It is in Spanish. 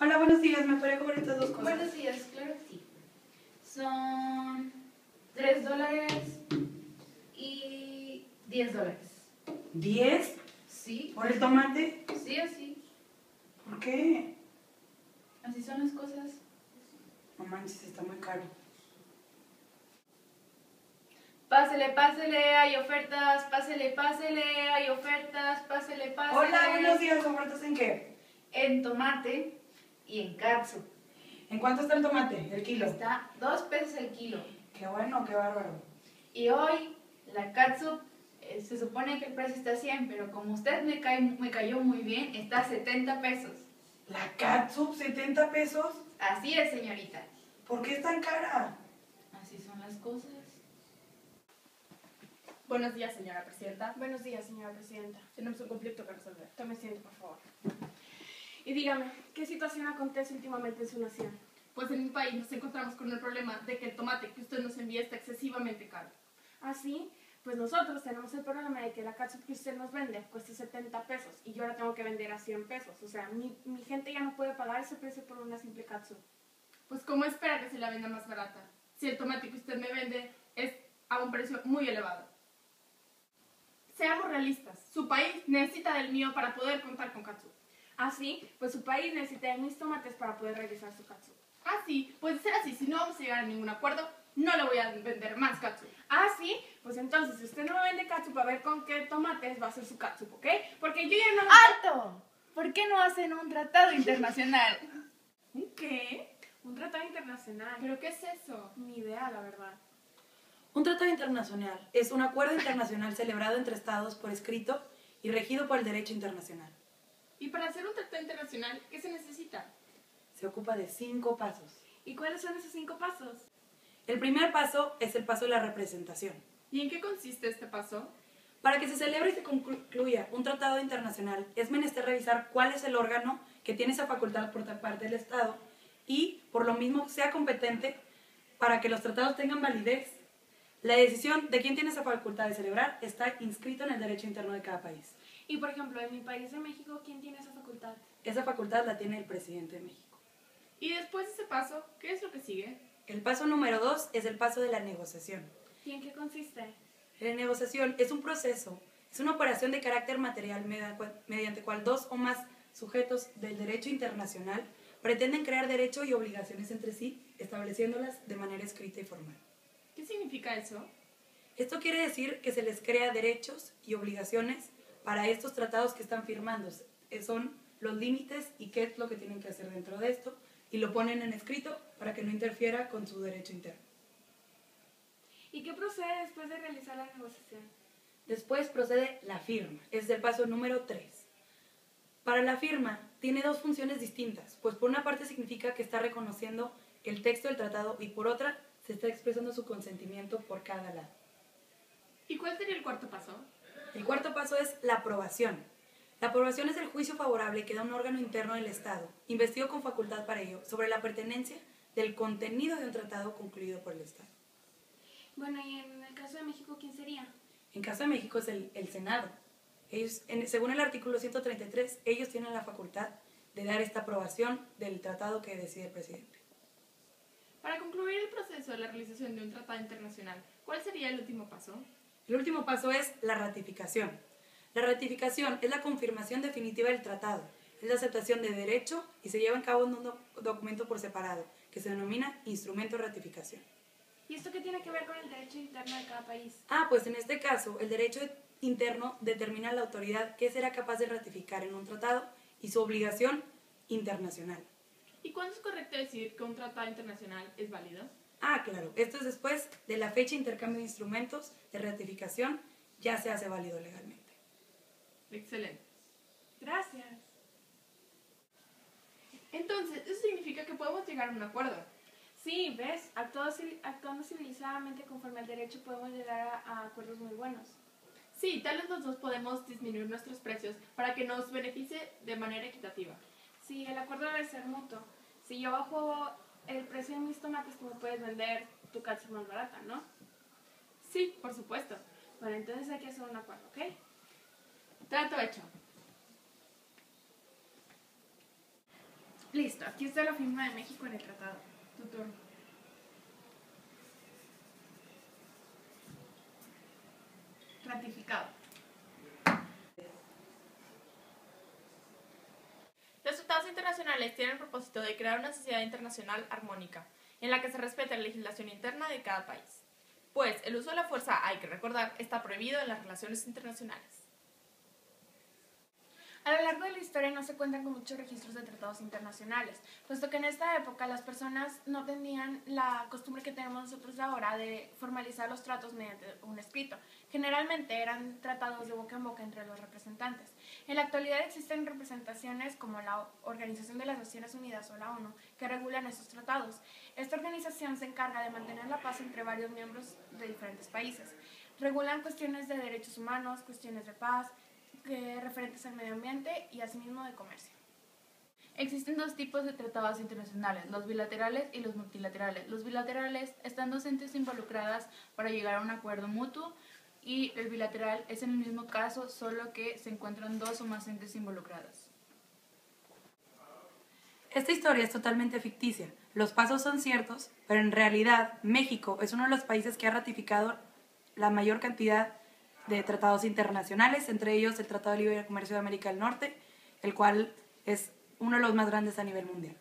Hola, buenos días. ¿Me podría cobrar estas dos cosas? Buenos días, claro que sí. Son $3 y $10. ¿10? ¿Sí? ¿Por el tomate? Sí, así. ¿Por qué? Así son las cosas. No manches, está muy caro. Pásele, pásele, hay ofertas, pásele, pásele, hay ofertas, pásele, pásele. Hola, buenos días. ¿Ofertas en qué? En tomate y en catsup. ¿En cuánto está el tomate? El kilo. Está $2 el kilo. Qué bueno, qué bárbaro. Y hoy la catsup, se supone que el precio está a 100, pero como usted me cayó muy bien, está a 70 pesos. ¿La catsup, 70 pesos? Así es, señorita. ¿Por qué es tan cara? Así son las cosas. Buenos días, señora presidenta. Buenos días, señora presidenta. Tenemos un conflicto que resolver. Tome asiento, por favor. Y dígame, ¿qué situación acontece últimamente en su nación? Pues en mi país nos encontramos con el problema de que el tomate que usted nos envía está excesivamente caro. ¿Ah, sí? Pues nosotros tenemos el problema de que la catsup que usted nos vende cuesta 70 pesos y yo la tengo que vender a 100 pesos. O sea, mi gente ya no puede pagar ese precio por una simple catsup. Pues ¿cómo espera que se la venda más barata? Si el tomate que usted me vende es a un precio muy elevado. Seamos realistas, su país necesita del mío para poder contar con catsup. ¿Ah, sí? Pues su país necesita de mis tomates para poder realizar su catsup. Ah, sí, puede ser así. Si no vamos a llegar a ningún acuerdo, no le voy a vender más catsup. ¿Ah, sí? Pues entonces, si usted no me vende catsup, a ver con qué tomates va a hacer su catsup, ¿ok? Porque yo ya no... ¡Alto! ¿Por qué no hacen un tratado internacional? ¿Un qué? Un tratado internacional. ¿Pero qué es eso? Ni idea, la verdad. Un tratado internacional es un acuerdo internacional celebrado entre estados por escrito y regido por el derecho internacional. Y para hacer un tratado internacional, ¿qué se necesita? Se ocupa de 5 pasos. ¿Y cuáles son esos 5 pasos? El primer paso es el paso de la representación. ¿Y en qué consiste este paso? Para que se celebre y se concluya un tratado internacional, es menester revisar cuál es el órgano que tiene esa facultad por parte del Estado y, por lo mismo, sea competente para que los tratados tengan validez. La decisión de quién tiene esa facultad de celebrar está inscrito en el derecho interno de cada país. Y, por ejemplo, en mi país de México, ¿quién tiene esa facultad? Esa facultad la tiene el presidente de México. Y después de ese paso, ¿qué es lo que sigue? El paso número 2 es el paso de la negociación. ¿Y en qué consiste? La negociación es un proceso, es una operación de carácter material mediante cual dos o más sujetos del derecho internacional pretenden crear derecho y obligaciones entre sí, estableciéndolas de manera escrita y formal. ¿Qué significa eso? Esto quiere decir que se les crea derechos y obligaciones para estos tratados que están firmando. Son los límites y qué es lo que tienen que hacer dentro de esto, y lo ponen en escrito para que no interfiera con su derecho interno. ¿Y qué procede después de realizar la negociación? Después procede la firma, es el paso número 3. Para la firma tiene dos funciones distintas, pues por una parte significa que está reconociendo el texto del tratado y por otra se está expresando su consentimiento por cada lado. ¿Y cuál sería el cuarto paso? El cuarto paso es la aprobación. La aprobación es el juicio favorable que da un órgano interno del Estado, investido con facultad para ello, sobre la pertenencia del contenido de un tratado concluido por el Estado. Bueno, y en el caso de México, ¿quién sería? En caso de México es el Senado. Ellos, según el artículo 133, ellos tienen la facultad de dar esta aprobación del tratado que decide el presidente. Para concluir el proceso de la realización de un tratado internacional, ¿cuál sería el último paso? El último paso es la ratificación. La ratificación es la confirmación definitiva del tratado, es la aceptación de derecho y se lleva a cabo en un documento por separado, que se denomina instrumento de ratificación. ¿Y esto qué tiene que ver con el derecho interno de cada país? Pues en este caso, el derecho interno determina la autoridad que será capaz de ratificar en un tratado y su obligación internacional. ¿Y cuándo es correcto decir que un tratado internacional es válido? Claro, esto es después de la fecha de intercambio de instrumentos de ratificación, ya se hace válido legalmente. Excelente. Gracias. Entonces, eso significa que podemos llegar a un acuerdo. Sí, ¿ves? Actuando civilizadamente conforme al derecho podemos llegar a acuerdos muy buenos. Sí, tal vez los dos podemos disminuir nuestros precios para que nos beneficie de manera equitativa. Sí, el acuerdo debe ser mutuo. Si yo bajo el precio de mis tomates, tú me puedes vender tu catsup más barata, ¿no? Sí, por supuesto. Bueno, entonces hay que hacer un acuerdo, ¿ok? Trato hecho. Listo, aquí está la firma de México en el tratado. Tu turno. Ratificado. Los tratados internacionales tienen el propósito de crear una sociedad internacional armónica, en la que se respete la legislación interna de cada país. Pues el uso de la fuerza, hay que recordar, está prohibido en las relaciones internacionales. A lo largo de la historia no se cuentan con muchos registros de tratados internacionales, puesto que en esta época las personas no tenían la costumbre que tenemos nosotros ahora de formalizar los tratos mediante un escrito. Generalmente eran tratados de boca en boca entre los representantes. En la actualidad existen representaciones como la Organización de las Naciones Unidas o la ONU que regulan estos tratados. Esta organización se encarga de mantener la paz entre varios miembros de diferentes países. Regulan cuestiones de derechos humanos, cuestiones de paz, referentes al medio ambiente y asimismo de comercio. Existen dos tipos de tratados internacionales, los bilaterales y los multilaterales. Los bilaterales están dos entes involucradas para llegar a un acuerdo mutuo y el bilateral es en el mismo caso, solo que se encuentran dos o más entes involucradas. Esta historia es totalmente ficticia. Los pasos son ciertos, pero en realidad México es uno de los países que ha ratificado la mayor cantidad de tratados internacionales, entre ellos el Tratado de Libre Comercio de América del Norte, el cual es uno de los más grandes a nivel mundial.